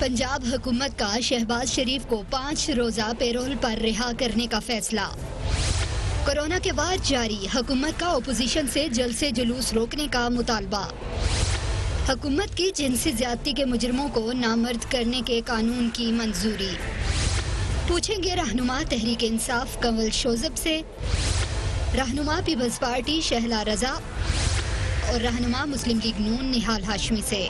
पंजाब हुकूमत का शहबाज शरीफ को 5 रोजा पेरोल पर रिहा करने का फैसला। कोरोना के बाद जारी हुकूमत का ओपोजिशन से जुलूस रोकने का मुतालबा। हुकूमत की जिनसी ज्यादती के मुजरिमों को नामर्द करने के कानून की मंजूरी। पूछेंगे रहनुमा तहरीक इंसाफ कंवल शोजब से, रहनुमा पीपल्स पार्टी शहला रजा और रहनुमा मुस्लिम लीग नून निहाल हाशमी से।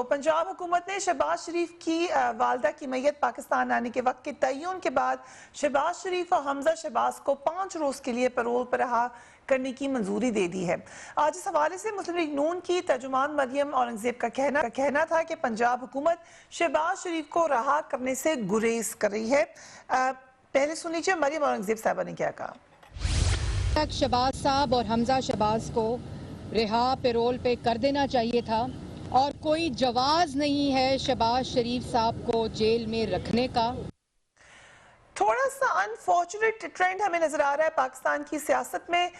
पंजाब हुकूमत ने शहबाज शरीफ की वालदा की मैयत पाकिस्तान आने के वक्त के तय्युन के बाद शहबाज शरीफ और हमजा शहबाज को 5 रोज के लिए पैरोल पर रहा करने की मंजूरी दे दी है। आज इस हवाले से मुस्लिम लीग नून की तर्जुमान मरियम औरंगजेब का कहना था कि पंजाब हुकूमत शहबाज शरीफ को रहा करने से गुरेज कर रही है। पहले सुन लीजिए मरियम औरंगजेब साहबा ने क्या कहा। शहबाज साहब और हमजा शहबाज को रिहा पैरोल पे कर देना चाहिए था और कोई जवाज नहीं है शहबाज शरीफ साहब को जेल में रखने का। थोड़ा सा अनफॉर्चुनेट ट्रेंड हमें नजर आ रहा है पाकिस्तान की सियासत में।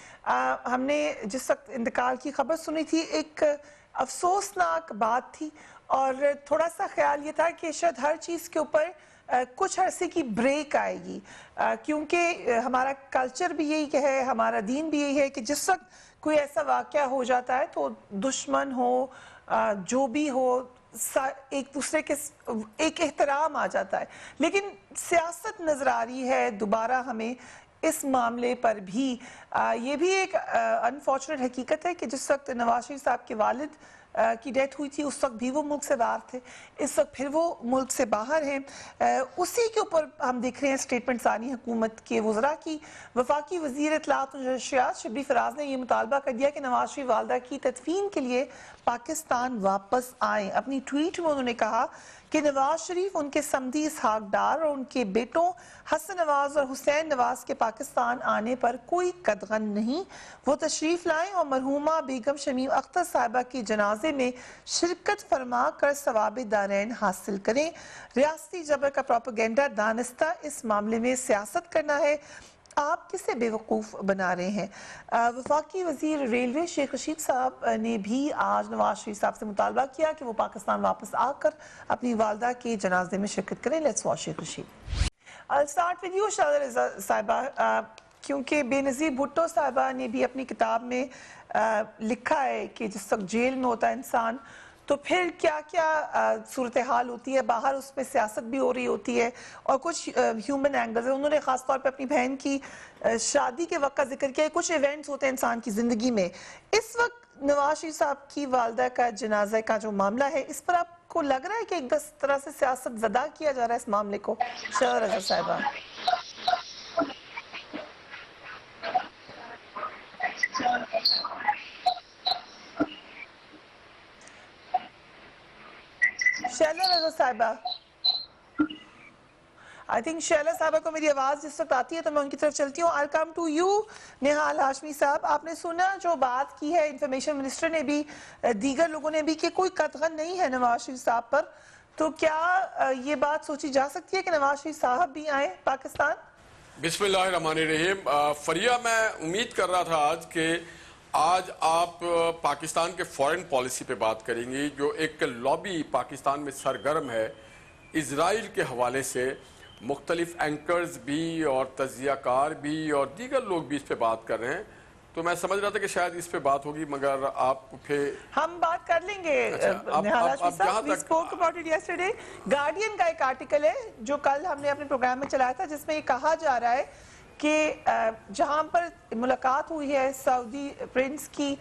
हमने जिस वक्त इंतकाल की खबर सुनी थी एक अफसोसनाक बात थी और थोड़ा सा ख्याल ये था कि शायद हर चीज़ के ऊपर कुछ अरसे की ब्रेक आएगी, क्योंकि हमारा कल्चर भी यही है, हमारा दीन भी यही है कि जिस वक्त कोई ऐसा वाक़या हो जाता है तो दुश्मन हो जो भी हो एक दूसरे के एक एहतराम आ जाता है। लेकिन सियासत नजर आ रही है दोबारा हमें इस मामले पर भी। ये भी एक अनफॉर्चुनेट हकीकत है कि जिस वक्त नवाज शरीफ साहब के वालिद की डेथ हुई थी उस वक्त भी वो मुल्क से बाहर थे, इस वक्त फिर वो मुल्क से बाहर हैं। उसी के ऊपर हम देख रहे हैं स्टेटमेंट्स आनी हुकूमत के वज़रा की। वफाकी वज़ीर इत्तलात और नशरियात शबली फराज ने यह मुतालबा कर दिया कि नवाज शरीफ वालदा की तदफीन के लिए पाकिस्तान वापस आएँ। अपनी ट्वीट में उन्होंने कहा कि नवाज शरीफ, उनके समधी इसहाक डार और उनके बेटों हसन नवाज और हुसैन नवाज के पाकिस्तान आने पर कोई कदगन नहीं। वो तशरीफ लाएं और मरहूमा बेगम शमीम अख्तर साहिबा के जनाजे में शिरकत फरमा कर सवाब दारैन हासिल करें। रियासती जबर का प्रोपेगेंडा दानिस्ता इस मामले में सियासत करना है। आप किसे बेवकूफ़ बना रहे हैं। वफाकी वज़ीर रेलवे शेख रशीद साहब ने भी आज नवाज शरीफ साहब से मुतालबा किया कि वो पाकिस्तान वापस आकर अपनी वालदा के जनाजे में शिरकत करें। Let's watch Sheikh Rashid. I'll start with you Shehla Raza sahiba, क्योंकि बेनज़ीर भुट्टो साहिबा ने भी अपनी किताब में लिखा है कि जिस वक्त जेल में होता है इंसान तो फिर क्या क्या सूरत हाल होती है, बाहर उसमें सियासत भी हो रही होती है और कुछ ह्यूमन एंगल्स है। उन्होंने ख़ास तौर पे अपनी बहन की शादी के वक्त का जिक्र किया। कुछ इवेंट्स होते हैं इंसान की ज़िंदगी में। इस वक्त नवाज शरीफ साहब की वालदा का जनाजा का जो मामला है, इस पर आपको लग रहा है कि एक तरह से सियासत ज़दा किया जा रहा है इस मामले को? शहला रज़ा साहिबा। शहला रज़ा साहिबा, आई थिंक शहला साहिबा को मेरी आवाज़ जिस वक्त आती है तो मैं उनकी तरफ चलती हूँ। आई कम टू यू निहाल हाशमी साहब। आपने सुना जो बात की है इंफॉर्मेशन मिनिस्टर ने भी, दीगर लोगों ने भी, कि कोई कतगन नहीं है नवाज शरीफ साहब पर, तो क्या ये बात सोची जा सकती है कि नवाज शरीफ साहब भी आए पाकिस्तान? बिस्मिल्लाहिर्रहमानिर्रहीम। फरिया, मैं उम्मीद कर रहा था आज आप पाकिस्तान के फॉरेन पॉलिसी पे बात करेंगी, जो एक लॉबी पाकिस्तान में सरगर्म है इजराइल के हवाले से। मुख्तलिफ एंकर्स भी और तजियाकार भी और दीगर लोग भी इस पे बात कर रहे हैं, तो मैं समझ रहा था कि शायद इस पे बात होगी, मगर आप फिर हम बात कर लेंगे। गार्डियन का एक आर्टिकल है जो कल हमने अपने प्रोग्राम में चलाया था, जिसमें ये कहा जा रहा है कि जहां पर मुलाकात हुई है सऊदी प्रिंस की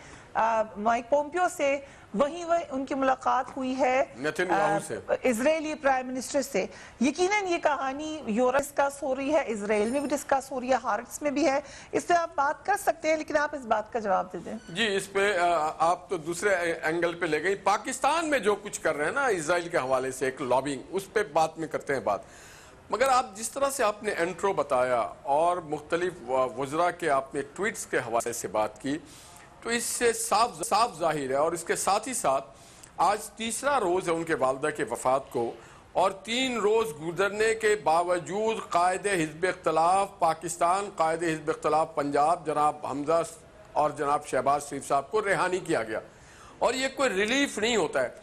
माइक पोम्पियो से, वहीं उनकी मुलाकात हुई है इजरायली प्राइम मिनिस्टर से। यकीनन ये कहानी यूरोप डिस्कस हो रही है, इजराइल में भी डिस्कस हो रही है, हार्ट्स में भी है। इस पर आप बात कर सकते हैं, लेकिन आप इस बात का जवाब दे दें। जी, इस पे आप तो दूसरे एंगल पे ले गई। पाकिस्तान में जो कुछ कर रहे हैं ना इजराइल के हवाले से एक लॉबिंग, उस पर बात में करते हैं बात। मगर आप जिस तरह से आपने इंट्रो बताया और मुख्तलिफ वज़रा के आपने ट्वीट्स के हवाले से बात की, तो इससे साफ जाहिर है। और इसके साथ ही साथ आज तीसरा रोज़ है उनके वालदा के वफ़ात को, और 3 रोज गुजरने के बावजूद कायदे हिज़्ब इख्तिलाफ पाकिस्तान, कायदे हिज़्ब इख्तिलाफ पंजाब जनाब हमजा और जनाब शहबाज शरीफ साहब को रिहा नहीं किया गया। और ये कोई रिलीफ नहीं होता है।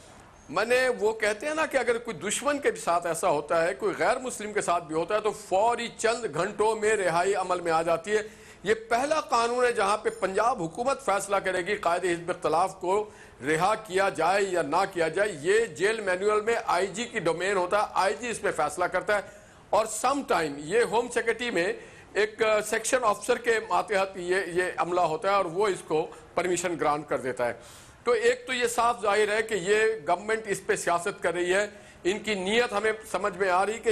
मैंने वो कहते हैं ना कि अगर कोई दुश्मन के साथ ऐसा होता है, कोई गैर मुस्लिम के साथ भी होता है, तो फौरी चंद घंटों में रिहाई अमल में आ जाती है। ये पहला कानून है जहां पे पंजाब हुकूमत फैसला करेगी कायदे हिज़्ब इख्तिलाफ को रिहा किया जाए या ना किया जाए। ये जेल मैनुअल में आईजी की डोमेन होता है, आईजी इस पे फैसला करता है। और सम टाइम ये होम सेक्रेटरी में एक सेक्शन ऑफिसर के मातहत ये अमला होता है और वो इसको परमिशन ग्रांट कर देता है। तो एक तो ये साफ जाहिर है कि ये गवर्नमेंट इस पे सियासत कर रही है। इनकी नीयत हमें समझ में आ रही कि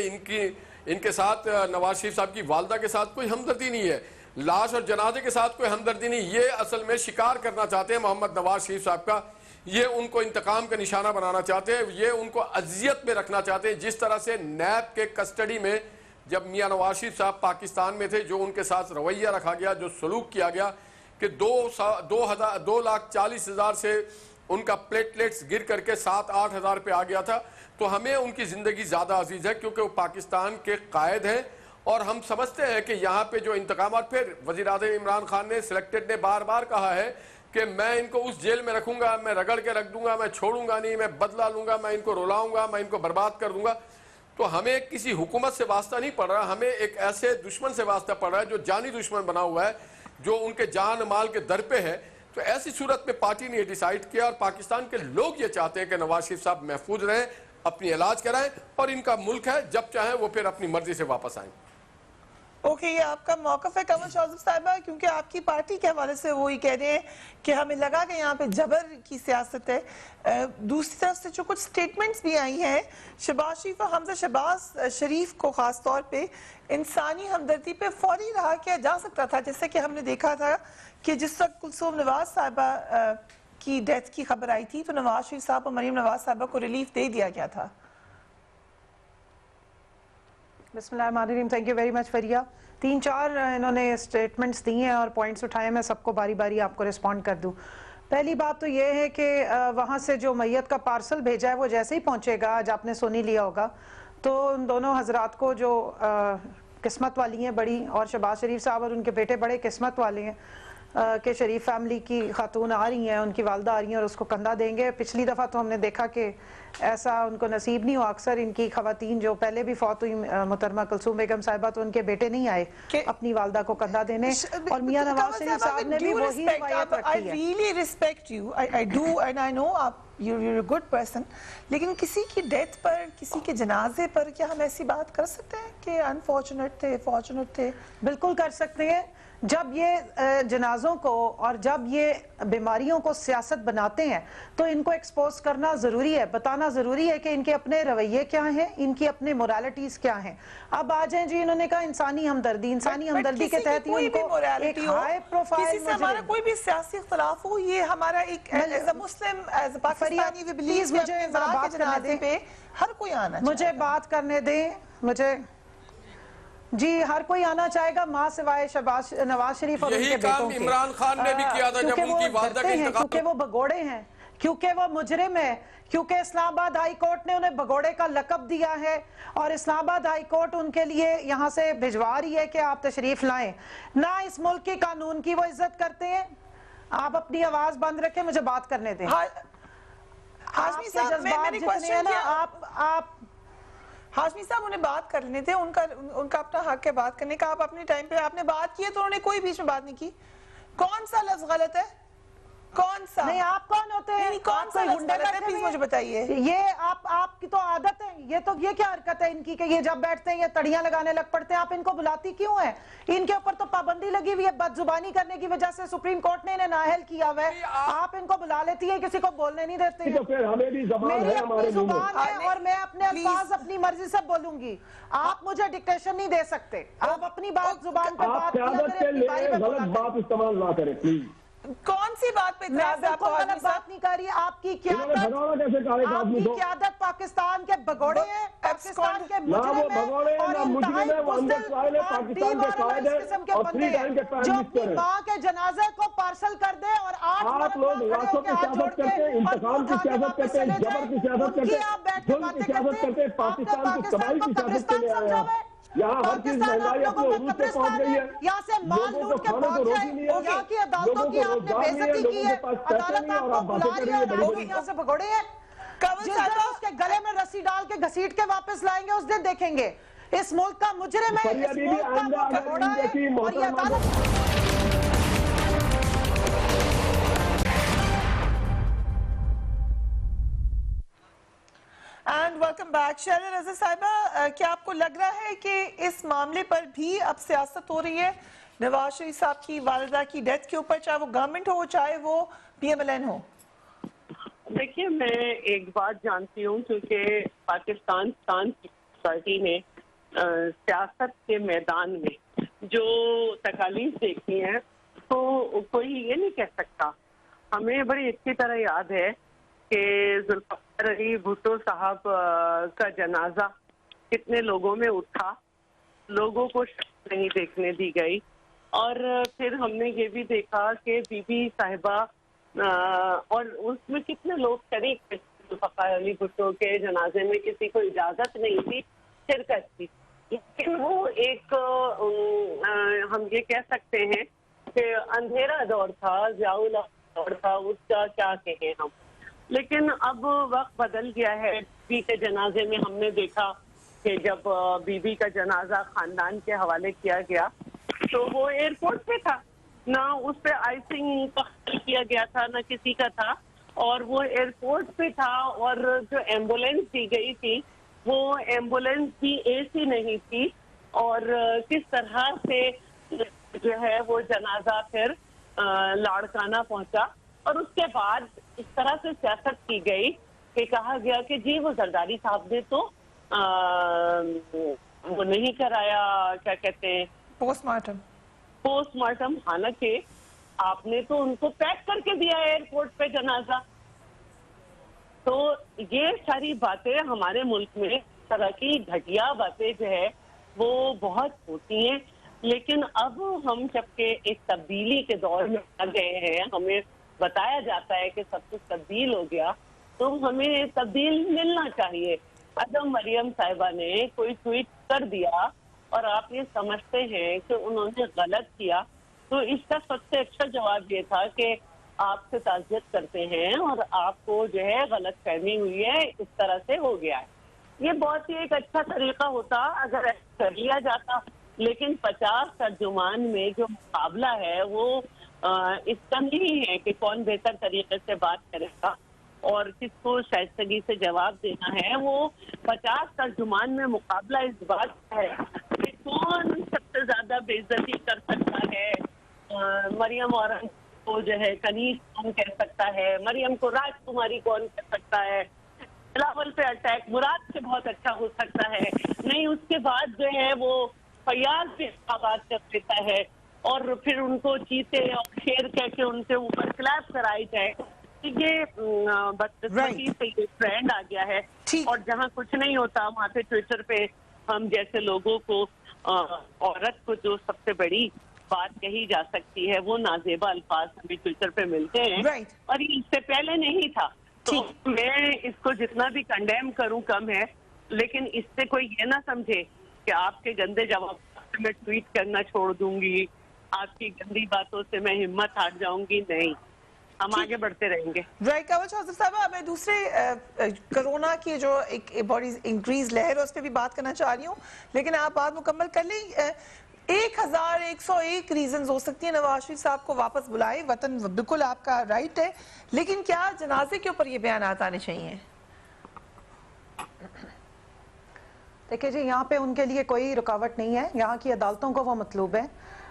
इनके साथ नवाज शरीफ साहब की वालदा के साथ कोई हमदर्दी नहीं है, लाश और जनाजे के साथ कोई हमदर्दी नहीं। ये असल में शिकार करना चाहते हैं मोहम्मद नवाज शरीफ साहब का। ये उनको इंतकाम का निशाना बनाना चाहते हैं, ये उनको अजियत में रखना चाहते हैं। जिस तरह से नैब के कस्टडी में जब मियां नवाज शरीफ साहब पाकिस्तान में थे, जो उनके साथ रवैया रखा गया, जो सलूक किया गया कि 2,40,000 से उनका प्लेटलेट्स गिर करके 7-8 हज़ार पे आ गया था। तो हमें उनकी ज़िंदगी ज़्यादा अजीज़ है क्योंकि वो पाकिस्तान के कायद हैं। और हम समझते हैं कि यहाँ पे जो इंतकाम, फिर वज़ीर-ए-आज़म इमरान खान ने सिलेक्टेड ने बार बार कहा है कि मैं इनको उस जेल में रखूंगा, मैं रगड़ के रख दूंगा, मैं छोड़ूंगा नहीं, मैं बदला लूंगा, मैं इनको रुलाऊंगा, मैं इनको बर्बाद कर दूंगा। तो हमें किसी हुकूमत से वास्ता नहीं पड़ रहा, हमें एक ऐसे दुश्मन से वास्ता पड़ रहा है जो जानी दुश्मन बना हुआ है, जो उनके जान माल के दर पे है। तो ऐसी सूरत में पार्टी ने डिसाइड किया और पाकिस्तान के लोग ये चाहते हैं कि नवाज शरीफ साहब महफूज रहें, अपनी इलाज कराएं और इनका मुल्क है, जब चाहें वो फिर अपनी मर्जी से वापस आएं। ओके, ये आपका मौक़िफ़ है कमल शाज़िब साहिबा, क्योंकि आपकी पार्टी के हवाले से वो ही कह रहे हैं कि हमें लगा कि यहाँ पे जबर की सियासत है। दूसरी तरफ से जो कुछ स्टेटमेंट्स भी आई हैं शहबाज शरीफ और हमजा शहबाज शरीफ को ख़ास तौर पे इंसानी हमदर्दी पे फौरी रहा किया जा सकता था, जैसे कि हमने देखा था कि जिस वक्त कुलसूम नवाज साहिबा की डेथ की खबर आई थी तो नवाज शरीफ साहब और मरीम नवाज साहिबा को रिलीफ दे दिया गया था। बिस्मिल्लाहिर्रहमानिर्रहीम। थैंक यू वेरी मच फरिया। 3-4 इन्होंने स्टेटमेंट्स दी हैं और पॉइंट्स उठाए, मैं सबको बारी बारी आपको रिस्पॉन्ड कर दूं। पहली बात तो ये है कि वहाँ से जो मैयत का पार्सल भेजा है वो जैसे ही पहुँचेगा, आज आपने सुन ही लिया होगा, तो उन दोनों हजरात को जो किस्मत वाली हैं बड़ी, और शहबाज शरीफ साहब और उनके बेटे बड़े किस्मत वाले हैं कि शरीफ फैमिली की खातून आ रही हैं, उनकी वालदा आ रही हैं और उसको कंधा देंगे। पिछली दफ़ा तो हमने देखा कि ऐसा उनको नसीब नहीं हुआ। अक्सर इनकी खवातीन जो पहले भी फौत हुई, मुहतरमा कुलसूम बेगम साहिबा, तो उनके बेटे नहीं आए अपनी वालदा को कंधा देने, और मियां नवाज शरीफ साहब ने भी वही रवायत रखी है। I really respect you, I do, and I know you're a good person, लेकिन किसी की डेथ पर, किसी के जनाजे पर क्या हम ऐसी बात कर सकते हैं कि अनफॉर्चुनेट थे, फॉर्चुनेट थे? बिल्कुल कर सकते हैं। जब ये जनाजों को और जब ये बीमारियों को सियासत बनाते हैं तो इनको एक्सपोज करना ज़रूरी है, बताना ज़रूरी है कि इनके अपने रवैये क्या हैं, इनकी अपने मोरालिटीज़ क्या हैं। अब आ जाएं जी, इन्होंने कहा इंसानी हमदर्दी, इंसानी हमदर्दी के तहत ही उनको एक हाई प्रोफाइल, किसी से हमारा कोई भी सियासी इख्तिलाफ हो, ये हमारा एक as a Muslim, as a Pakistani, we believe मुझे जरा बात करने पे हर कोई आना, मुझे बात करने दें, मुझे जी हर कोई आना चाहेगा, माँ सिवाय नवाज शरीफ और उनके बेटों के। इमरान खान ने भी किया था जब उनकी वालदा के इंतकाल, क्योंकि वो भगोड़े हैं, क्योंकि वो मुजरिम है, क्योंकि इस्लामाबाद हाई कोर्ट ने उन्हें भगोड़े का लकब दिया है और इस्लामाबाद हाई कोर्ट उनके लिए यहाँ से भिजवा रही है कि आप तशरीफ लाएं। ना इस मुल्क के कानून की वो इज्जत करते हैं। आप अपनी आवाज बंद रखें, मुझे बात करने दें। हाशमी साहब, मैंने क्वेश्चन किया, आप हाशमी साहब उन्हें बात कर लेने थे, उनका अपना हक है बात करने का। आप अपने टाइम पे आपने बात की है तो उन्होंने कोई बीच में बात नहीं की। कौन सा लफ्ज गलत है? कौन सा? नहीं, आप कौन होते हैं? कौन सा लफ्ज गलत है, प्लीज मुझे बताइए। ये आपकी तो आदत है, ये क्या हरकत है इनकी कि ये जब बैठते हैं ये तड़ियां लगाने लग पड़ते हैं। आप इनको बुलाती क्यों है? इनके ऊपर तो पाबंदी लगी हुई है, बदजुबानी करने की वजह से सुप्रीम कोर्ट ने इन्हें नाअहल किया हुआ है। आप इनको बुला लेती है, किसी को बोलने नहीं देते हैं। तो फिर हमें भी ज़बान मेरी है, अपनी हमारे जुबान है और मैं अपने अल्फाज अपनी मर्जी से बोलूंगी। आप मुझे डिक्टेशन नहीं दे सकते। आप अपनी बात जुबान पे बात गलत बात इस्तेमाल ना करें प्लीज। कौन सी बात पे मैं इतराज है आपको? बिल्कुल आजमी गलत बात साहब, नहीं कर रही। आपकी भगौड़ा कैसे काले आदमी आपकी को? क़यादत पाकिस्तान के भगोड़े हैं, पाकिस्तान के ना वो मुजरिम हैं भगौड़े हैं, और ना मुजरिम है, वो अंदर ट्रायल है, पाकिस्तान के कायद है किस्म के और बंदे फ्री टाइम के हैं प्राइम जो मिनिस्टर अपनी हैं। माँ के जनाजे को पार्सल कर दे और आप लोग रास्तों की सियासत करते हैं, इंतकाम की सियासत करते हैं, जबर की सियासत करते हैं, जुल्म की सियासत करते हैं, पाकिस्तान की तबाही की सियासत के लिए आए हैं। यहाँ हर चीज महंगाई अपने उरूज पे पहुंच गई है, यहाँ से माल लोगों को लूट के खाने को भाग रोटी जाए, नहीं है, यहाँ की अदालतों लोगों की को आपने रोजगार नहीं है, बेइज्जती की लोगों है, के पास पैसे अदालत नहीं है और आप आपको बातें बुला कर रही रही है है और बड़ी आप बड़ी। यहाँ से भगोड़े हैं। कंवल जिस दिन साहिबा, उसके गले में रस्सी डाल के घसीट के वापस लाएंगे उस दिन देखेंगे। इस मुल्क का मुजरिम है, फरिया इस बीबी मुल्क का आइंदा वो अगर भगोड़ा इन है जैसी और ये मोहतरमा अदालत एंड वेलकम बैक। शैला रज़ा साहिबा, क्या आपको लग रहा है कि इस मामले पर भी अब सियासत हो रही है नवाज शरीफ साहब की वालिदा की डेथ के ऊपर, चाहे वो गवर्नमेंट हो चाहे वो PMLN हो? देखिए, मैं एक बात जानती हूँ क्योंकि पाकिस्तान पार्टी ने सियासत के मैदान में जो तकालीफ देखी है तो कोई ये नहीं कह सकता। हमें बड़ी अच्छी तरह याद है कि जुल्फ़िकार अली भुट्टो साहब का जनाजा कितने लोगों में उठा, लोगों को नहीं देखने दी गई। और फिर हमने ये भी देखा कि बीबी साहिबा और उसमें कितने लोग शरीक थे। जुल्फ़िकार अली भुट्टो के जनाजे में किसी को इजाजत नहीं थी शिरकत की, लेकिन वो एक हम ये कह सकते हैं कि अंधेरा दौर था, ज़ियाउल दौर था, उसका क्या कहें हम। लेकिन अब वक्त बदल गया है। बीबी के जनाजे में हमने देखा कि जब बीबी का जनाजा खानदान के हवाले किया गया तो वो एयरपोर्ट पे था, ना उस पे आइसिंग किया गया था ना किसी का था, और वो एयरपोर्ट पे था। और जो एम्बुलेंस दी गई थी वो एम्बुलेंस भी AC नहीं थी, और किस तरह से जो है वो जनाजा फिर लाड़काना पहुंचा। और उसके बाद इस तरह से सियासत की गई कि कहा गया कि जी वो जरदारी साहब ने तो वो नहीं कराया, क्या कहते हैं, पोस्टमार्टम। हालांकि आपने तो उनको पैक करके दिया एयरपोर्ट पे जनाजा। तो ये सारी बातें हमारे मुल्क में तरह की घटिया बातें जो है वो बहुत होती हैं। लेकिन अब हम जबकि एक तब्दीली के दौर में आ गए हैं, हमें बताया जाता है कि सब कुछ तब्दील हो गया, तो हमें तब्दील मिलना चाहिए। अदम मरियम साहिबा ने कोई ट्वीट कर दिया और आप ये समझते हैं कि उन्होंने गलत किया, तो इसका सबसे अच्छा जवाब ये था कि आपसे ताज़ियत करते हैं और आपको जो है गलत फहमी हुई है, इस तरह से हो गया है। ये बहुत ही एक अच्छा तरीका होता अगर ऐसा कर लिया जाता। लेकिन 50 तर्जुमान में जो मुकाबला है वो इसका नहीं है कि कौन बेहतर तरीके से बात करेगा और किसको शाइस्तगी से जवाब देना है। वो 50 तर्जुमान में मुकाबला इस बात का है कि कौन सबसे ज्यादा बेइज्जती कर सकता है। मरियम औरंग को जो है कनीज कौन कह सकता है, मरियम को राजकुमारी कौन कह सकता है, बिलावल पे अटैक मुराद से बहुत अच्छा हो सकता है, नहीं उसके बाद जो है वो फैयाज पे बात कर देता है और फिर उनको चीते और शेर कह के उनके ऊपर क्लैप कराई जाए। ये बदकिस्मती से ये ट्रेंड आ गया है। और जहाँ कुछ नहीं होता वहाँ पे ट्विटर पे हम जैसे लोगों को औरत को जो सबसे बड़ी बात कही जा सकती है वो नाजेबा अल्फाज हमें ट्विटर पे मिलते हैं और ये इससे पहले नहीं था। तो मैं इसको जितना भी कंडेम करूं कम है, लेकिन इससे कोई ये ना समझे कि आपके गंदे जवाब से मैं ट्वीट करना छोड़ दूंगी, आपकी गंदी बातों से मैं हिम्मत हार जाऊंगी। नहीं, हम आगे बढ़ते रहेंगे। राइट कंवल चौधरी साहब, मैं दूसरे कोरोना की जो एक बड़ी इंक्रीज लहर है उस पर भी बात करना चाह रही हूँ, लेकिन आप बात मुकम्मल कर लें। 1101 रीजन हो सकती है नवाज शरीफ साहब को वापस बुलाए, वतन बिल्कुल आपका राइट है, लेकिन क्या जनाजे के ऊपर ये बयान आने चाहिए? देखिए जी, यहाँ पे उनके लिए कोई रुकावट नहीं है, यहाँ की अदालतों को वो मतलूब है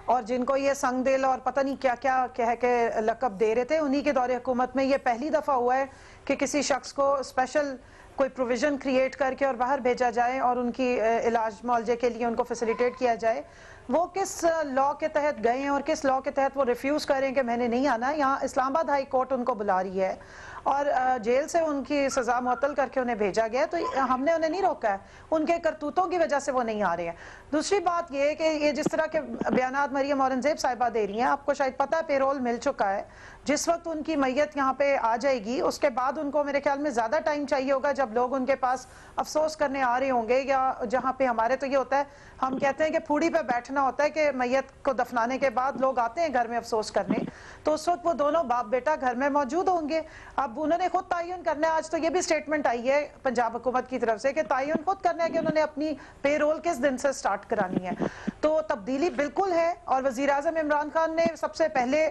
और जिनको ये संग दिल और पता नहीं क्या क्या कह के लकब दे रहे थे उन्हीं के दौरे हुकूमत में ये पहली दफ़ा हुआ है कि किसी शख्स को स्पेशल कोई प्रोविज़न क्रिएट करके और बाहर भेजा जाए और उनकी इलाज मुआवजे के लिए उनको फैसिलिटेट किया जाए। वो किस लॉ के तहत गए हैं और किस लॉ के तहत वो रिफ्यूज करें कि मैंने नहीं आना। यहाँ इस्लामाबाद हाई कोर्ट उनको बुला रही है और जेल से उनकी सजा मुअत्तल करके उन्हें भेजा गया है, तो हमने उन्हें नहीं रोका है, उनके करतूतों की वजह से वो नहीं आ रहे हैं। दूसरी बात ये है कि ये जिस तरह के बयानात मरियम औरंगजेब साहिबा दे रही हैं, आपको शायद पता है पेरोल मिल चुका है, जिस वक्त उनकी मैयत यहाँ पे आ जाएगी उसके बाद उनको मेरे ख्याल में ज़्यादा टाइम चाहिए होगा, जब लोग उनके पास अफसोस करने आ रहे होंगे, या जहाँ पे हमारे तो ये होता है, हम कहते हैं कि फूड़ी पे बैठना होता है कि मैयत को दफनाने के बाद लोग आते हैं घर में अफसोस करने, तो उस वक्त वो दोनों बाप बेटा घर में मौजूद होंगे। अब उन्होंने खुद तयन करना है, आज तो ये भी स्टेटमेंट आई है पंजाब हुकूमत की तरफ से कि तयन खुद करना है कि उन्होंने अपनी पेरोल किस दिन से स्टार्ट करानी है। तो तब्दीली बिल्कुल है, और वजीर आज़म इमरान खान ने सबसे पहले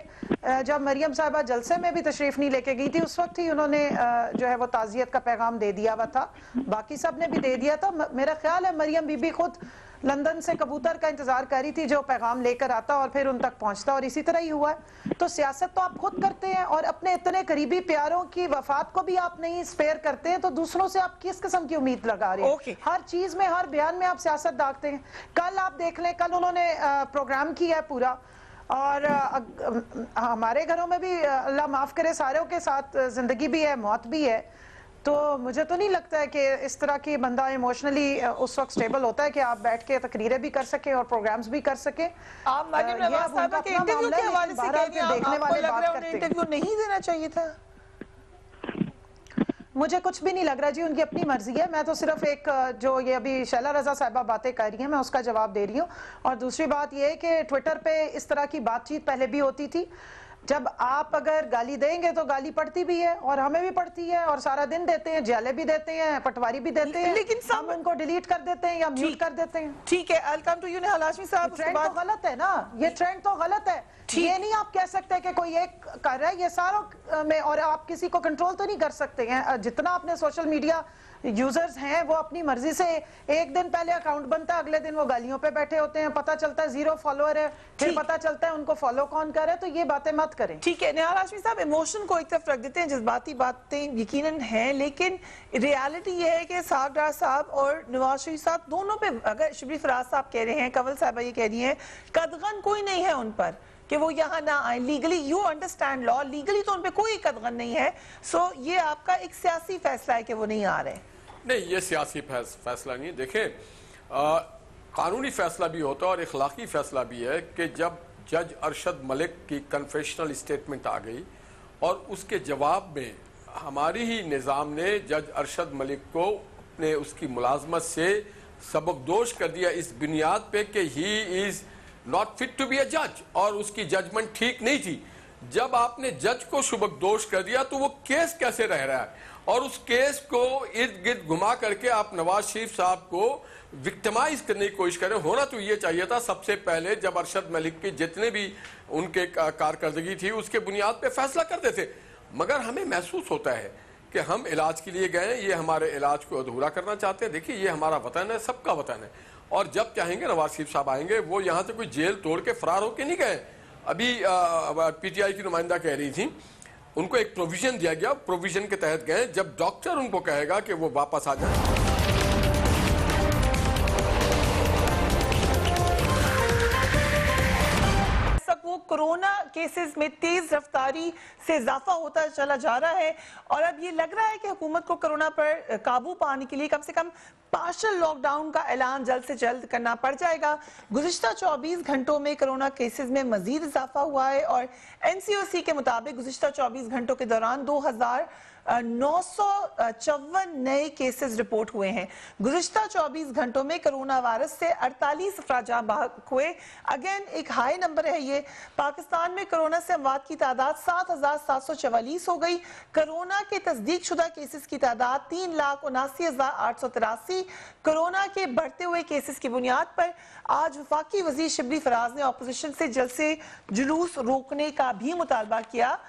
जब मरियम साहिबा जलसे में भी तशरीफ नहीं लेके गई थी, उस वक्त ही उन्होंने जो है वो ताज़ियत का पैगाम दे दिया हुआ था, बाकी सब ने भी दे दिया था। मेरा ख्याल है मरियम बीबी खुद लंदन से कबूतर का इंतजार कर रही थी जो पैगाम लेकर आता और फिर उन तक पहुंचता, और इसी तरह ही हुआ है। तो सियासत तो आप खुद करते हैं, और अपने इतने करीबी प्यारों की वफात को भी आप नहीं स्पेयर करते हैं, तो दूसरों से आप किस किस्म की उम्मीद लगा रहे हैं? हर चीज में, हर बयान में आप सियासत दागते हैं। कल आप देख लें, कल उन्होंने प्रोग्राम किया है पूरा, और हमारे घरों में भी अल्लाह माफ करे सारों के साथ जिंदगी भी है, मौत भी है, तो मुझे तो नहीं लगता है कि इस तरह की बंदा इमोशनली उस वक्त स्टेबल होता है कि आप बैठ के तकरीरें भी कर सके और प्रोग्राम्स भी कर सके। आप मरियम नवाज साहिबा के इंटरव्यू के हवाले से कह रही हैं, आपको लग रहा है उन्हें इंटरव्यू नहीं देना चाहिए था? मुझे कुछ भी नहीं लग रहा जी, उनकी अपनी मर्जी है। मैं तो सिर्फ एक जो ये अभी शैला रजा साहिबा बातें कर रही हैं, मैं उसका जवाब दे रही हूँ। और दूसरी बात ये है कि ट्विटर पे इस तरह की बातचीत पहले भी होती थी, जब आप अगर गाली देंगे तो गाली पड़ती भी है, और हमें भी पड़ती है, और सारा दिन देते हैं, जाले भी देते हैं, पटवारी भी देते हैं, लेकिन हम उनको डिलीट कर देते हैं या म्यूट कर देते हैं। ठीक है, आई कम टू यू निहाल हाशमी साहब। ट्रेंड तो गलत है ना, ये ट्रेंड तो गलत है। ये नहीं आप कह सकते कि कोई एक कर रहा है, ये सारों में, और आप किसी को कंट्रोल तो नहीं कर सकते हैं। जितना आपने सोशल मीडिया यूजर्स हैं वो अपनी मर्जी से, एक दिन पहले अकाउंट बनता है, अगले दिन वो गालियों पे बैठे होते हैं, पता चलता है 0 फॉलोअर है, फिर पता चलता है उनको फॉलो कौन कर रहा है। तो ये बातें मत करें। ठीक है निहाल हाशमी साहब, इमोशन को एक तरफ रख देते हैं, जज्बाती बातें यकीनन हैं, लेकिन रियलिटी ये है कि साहब डार साहब और नवाज शरीफ साहब दोनों पे, अगर शबरी फराज साहब कह रहे हैं, कंवल साहबा ये कह रही हैं, कदगन कोई नहीं है उन पर कि वो यहाँ ना आए। Legally you understand law, legally तो उन पे कोई कदगन नहीं है। सो ये आपका एक सियासी फैसला है कि वो नहीं आ रहे? नहीं, ये सियासी फैसला नहीं। देखें, कानूनी फैसला भी होता है और इखलाकी फैसला भी है कि जब जज अरशद मलिक की कन्फेशनल स्टेटमेंट आ गई और उसके जवाब में हमारी ही निज़ाम ने जज अरशद मलिक को अपने उसकी मुलाजमत से सबकदोश कर दिया इस बुनियाद पे कि he is not fit to be a जज, और उसकी जजमेंट ठीक नहीं थी। जब आपने जज को सबकदोश कर दिया तो वो केस कैसे रह रहा है, और उस केस को इर्द गिर्द घुमा करके आप नवाज शरीफ साहब को विक्टिमाइज करने की कोशिश करें। होना तो ये चाहिए था सबसे पहले, जब अरशद मलिक की जितने भी उनके कारकर्दगी थी उसके बुनियाद पे फैसला करते थे। मगर हमें महसूस होता है कि हम इलाज के लिए गए, ये हमारे इलाज को अधूरा करना चाहते हैं। देखिए, ये हमारा वतन है, सबका वतन है, और जब चाहेंगे नवाज शरीफ साहब आएंगे। वो यहाँ से कोई जेल तोड़ के फरार होके नहीं गए। अभी पीटीआई की नुमाइंदा कह रही थी, उनको एक प्रोविजन दिया गया, प्रोविजन के तहत गए। जब डॉक्टर उनको कहेगा कि वो वापस आ जाए, वो कोरोना केसेस में तेज रफ्तारी से इजाफा होता चला जा रहा है, और अब ये लग रहा है कि हुकूमत को कोरोना पर काबू पाने के लिए कम से कम पार्शल लॉकडाउन का ऐलान जल्द से जल्द करना पड़ जाएगा। गुज़िश्ता 24 घंटों में कोरोना केसेस में मजीद इजाफा हुआ है, और एनसीओसी के मुताबिक गुज़िश्ता 24 घंटों के दौरान 2954 नए केसेस रिपोर्ट हुए हैं। गुज़िश्ता 24 घंटों में कोरोना वायरस से 48 अफराद जान बहक हुए। अगेन एक हाई नंबर है ये। पाकिस्तान में कोरोना से अमवात की तादाद 7,744 हो गई। कोरोना के तस्दीक शुदा केसेस की तादाद 3,79,883। कोरोना के बढ़ते हुए केसेस की बुनियाद पर आज वफाकी वजीर शबरी फराज ने अपोजिशन से जलसे जुलूस रोकने का भी मुतालबा किया।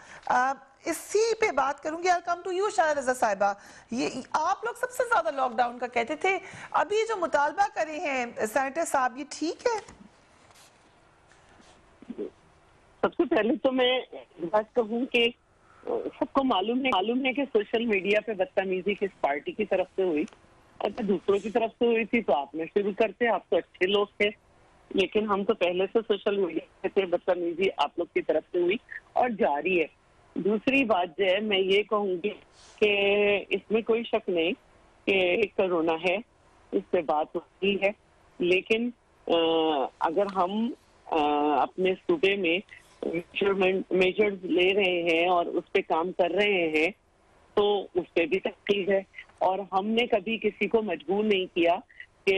इसी पे बात करूंगी। आई कम टू यू शायद रजा साहिबा, ये आप लोग सबसे ज्यादा लॉकडाउन का कहते थे, अभी जो मुतालबा करे हैं सेनेटर साहब, ये ठीक है? सबसे पहले तो मैं बात कहूँ कि सबको मालूम है कि सोशल मीडिया पे बदतमीजी किस पार्टी की तरफ से हुई। अगर दूसरों की तरफ से हुई थी तो आप में शुरू करते, आप तो अच्छे लोग थे। लेकिन हम तो पहले से सोशल मीडिया पे बदतमीजी आप लोग की तरफ से हुई और जारी है। दूसरी बात जो है, मैं ये कहूंगी कि इसमें कोई शक नहीं कि कोरोना है, इस पे बात होती है, लेकिन अगर हम अपने सूबे में मेजर्स ले रहे हैं और उस पे काम कर रहे हैं तो उस पे भी तकलीफ है। और हमने कभी किसी को मजबूर नहीं किया कि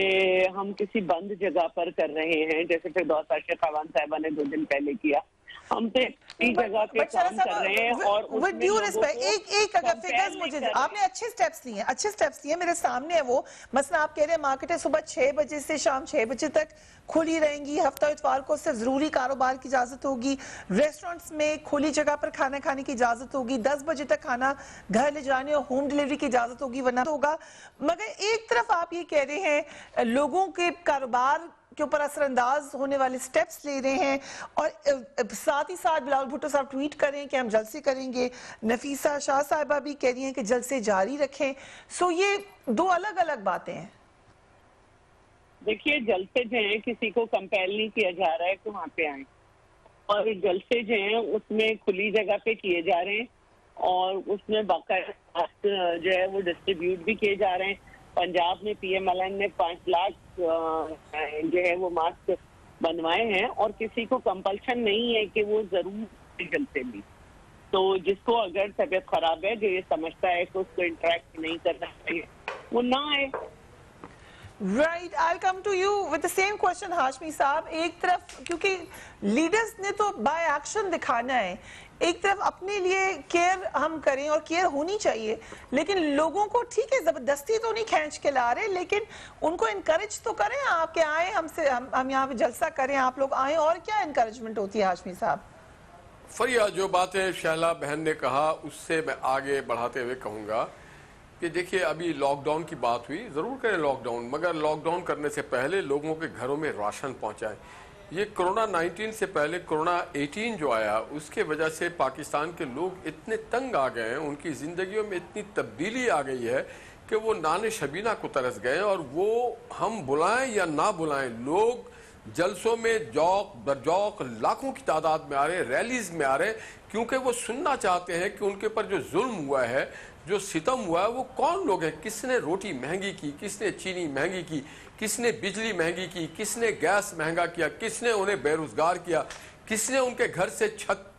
हम किसी बंद जगह पर कर रहे हैं, जैसे फिर दौसा खान साहिबा ने 2 दिन पहले किया। हम तो इस जगह पे काम कर रहे हैं और विद ड्यू रिस्पेक्ट एक अगर फिगर्स मुझे आपने अच्छे स्टेप्स लिए मेरे सामने है वो। मसलन आप कह रहे हैं मार्केटें सुबह 6 बजे से शाम 6 बजे तक खुली रहेंगी, हफ्ता इतवार को सिर्फ जरूरी कारोबार की इजाजत होगी, रेस्टोरेंट्स में खुली जगह पर खाना खाने की इजाजत होगी, 10 बजे तक खाना घर ले जाने और होम डिलीवरी की इजाजत होगी, वरना होगा। मगर एक तरफ आप ये कह रहे हैं लोगों के कारोबार के ऊपर असरअंदाज होने वाले स्टेप्स ले रहे हैं, और साथ ही साथ बिलावल भुट्टो साहब ट्वीट करें कि हम जलसे करेंगे, नफीसा शाह साहिबा भी कह रही हैं कि जलसे जारी रखें। सो ये 2 अलग अलग बातें हैं। देखिए, जलसे जो है किसी को कंपेल नहीं किया जा रहा है कि वहाँ पे आए, और जलसे जो हैं उसमें खुली जगह पे किए जा रहे हैं और उसमें बाकायदा जो है वो डिस्ट्रीब्यूट भी किए जा रहे हैं। पंजाब में PMLN ने 5 लाख जो है वो मास्क बनवाए हैं और किसी को कंपल्शन नहीं है कि वो जरूर जलसे भी। तो जिसको अगर तबीयत खराब है, जो ये समझता है कि उसको इंटरेक्ट नहीं करना चाहिए, वो ना आए। Right, I come to you with the same question Hashmi साहब। एक तरफ क्योंकि लीडर्स ने तो बाय एक्शन दिखाना है, एक तरफ अपने लिए केयर हम करें और केयर होनी चाहिए, लेकिन लोगों को ठीक है जबरदस्ती तो नहीं खींच के ला रहे, लेकिन उनको इनकरेज तो करें आप कि आए हमसे, हम यहाँ पे जलसा करें, आप लोग आए। और क्या इनकरेजमेंट होती है हाशमी साहब? फरिया, जो बातें शैला बहन ने कहा उससे मैं आगे बढ़ाते हुए कहूँगा कि देखिए, अभी लॉकडाउन की बात हुई, ज़रूर करें लॉकडाउन, मगर लॉकडाउन करने से पहले लोगों के घरों में राशन पहुँचाएं। ये कोरोना 19 से पहले कोरोना 18 जो आया, उसके वजह से पाकिस्तान के लोग इतने तंग आ गए हैं, उनकी ज़िंदगियों में इतनी तब्दीली आ गई है कि वो नाने शबीना को तरस गए। और वो हम बुलाएं या ना बुलाएं, लोग जलसों में जौक बरजौक लाखों की तादाद में आ रहे, रैलीज में आ रहे, क्योंकि वो सुनना चाहते हैं कि उनके ऊपर जो जुल्म हुआ है, जो सितम हुआ है, वो कौन लोग हैं, किसने रोटी महंगी की, किसने चीनी महंगी की, किसने बिजली महंगी की, किसने गैस महंगा किया, किसने उन्हें बेरोजगार किया, किसने उनके घर से छत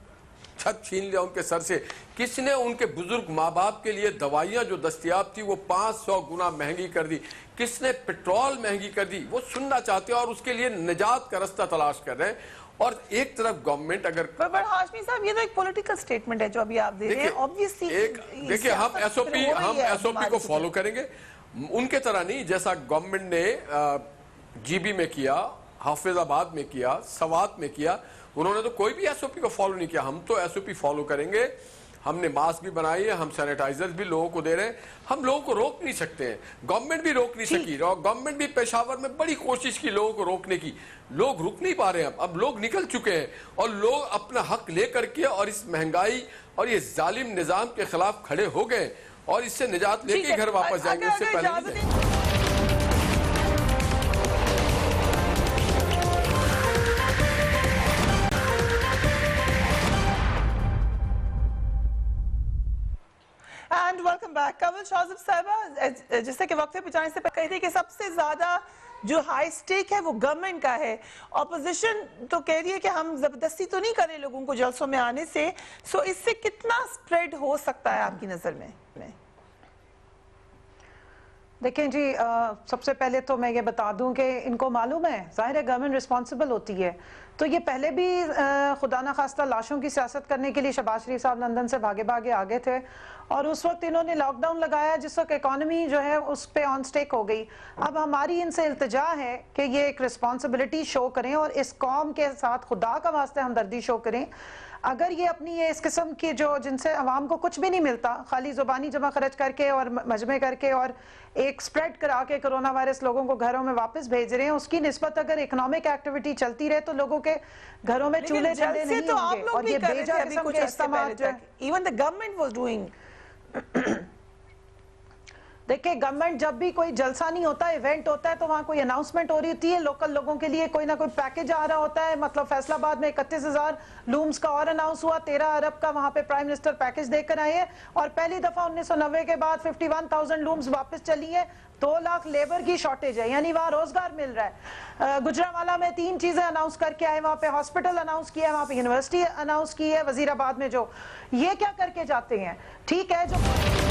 छीन लिया उनके सर से, किसने उनके बुजुर्ग माँ बाप के लिए दवाइयाँ जो दस्तयाब थी वो 500 गुना महंगी कर दी, किसने पेट्रोल महंगी कर दी। वो सुनना चाहते हैं और उसके लिए निजात का रास्ता तलाश कर रहे हैं। और एक तरफ गवर्नमेंट अगर पर हाशमी साहब, ये तो एक पॉलिटिकल स्टेटमेंट है जो अभी आप दे रहे हैं। ऑब्वियसली देखिए, हम एसओपी को फॉलो करेंगे, उनके तरह नहीं जैसा गवर्नमेंट ने जीबी में किया, हाफिजाबाद में किया, सवात में किया। उन्होंने तो कोई भी एसओपी को फॉलो नहीं किया। हम तो एसओपी फॉलो करेंगे। हमने मास्क भी बनाई है, हम सैनिटाइजर्स भी लोगों को दे रहे हैं। हम लोगों को रोक नहीं सकते हैं, गवर्नमेंट भी रोक नहीं सकी। गवर्नमेंट भी पेशावर में बड़ी कोशिश की लोगों को रोकने की, लोग रुक नहीं पा रहे हैं। अब लोग निकल चुके हैं और लोग अपना हक लेकर के और इस महंगाई और ये जालिम निजाम के खिलाफ खड़े हो गए और इससे निजात लेके घर वापस जाएंगे, उससे पहले नहीं जाएंगे। And welcome back. Kanwal Shahzeb sahiba, जैसे कि वक्फे पे जाने से पहले कही थी कि सबसे ज्यादा जो हाई स्टेक है वो गवर्नमेंट का है। ऑपोजिशन तो कह रही है कि हम जबरदस्ती तो नहीं करें लोगों को जलसों में आने से। सो इससे कितना स्प्रेड हो सकता है आपकी नजर में? देखें जी, सबसे पहले तो मैं ये बता दूं कि इनको मालूम है, जाहिर है गवर्नमेंट रिस्पॉन्सिबल होती है। तो ये पहले भी खुदा ना खास्ता लाशों की सियासत करने के लिए शहबाज शरीफ साहब लंदन से भागे भागे आ गए थे और उस वक्त इन्होंने लॉकडाउन लगाया जिस वक्त इकॉनमी जो है उस पे ऑन स्टेक हो गई। अब हमारी इनसे इल्तिजा है कि ये एक रिस्पॉन्सिबिलिटी शो करें और इस कौम के साथ खुदा का वास्ते हमदर्दी शो करें। अगर ये अपनी ये इस किस्म की जो जिनसे अवाम को कुछ भी नहीं मिलता, खाली जुबानी जमा खर्च करके और मजमे करके और एक स्प्रेड करा के कोरोना वायरस लोगों को घरों में वापस भेज रहे हैं, उसकी निस्बत अगर इकोनॉमिक एक्टिविटी चलती रहे तो लोगों के घरों में चूल्हे जलते नहीं होंगे। और ये बेजा किस्म के इस्तेमाल जो है, even the government was doing. देखिए गवर्नमेंट जब भी कोई जलसा नहीं होता, इवेंट होता है, तो वहाँ कोई अनाउंसमेंट हो रही होती है, लोकल लोगों के लिए कोई ना कोई पैकेज आ रहा होता है। मतलब फैसलाबाद में 31,000 लूम्स का और अनाउंस हुआ, 13 अरब का वहाँ पे प्राइम मिनिस्टर पैकेज देकर आए हैं। और पहली दफा 1990 के बाद 51,000 लूम्स वापस चली है। 2 लाख लेबर की शॉर्टेज है, यानी वहाँ रोजगार मिल रहा है। गुजरांवाला में 3 चीजें अनाउंस करके आए, वहाँ पे हॉस्पिटल अनाउंस किया है, वहाँ पे यूनिवर्सिटी अनाउंस की है, वजीराबाद में जो ये क्या करके जाते हैं। ठीक है, जो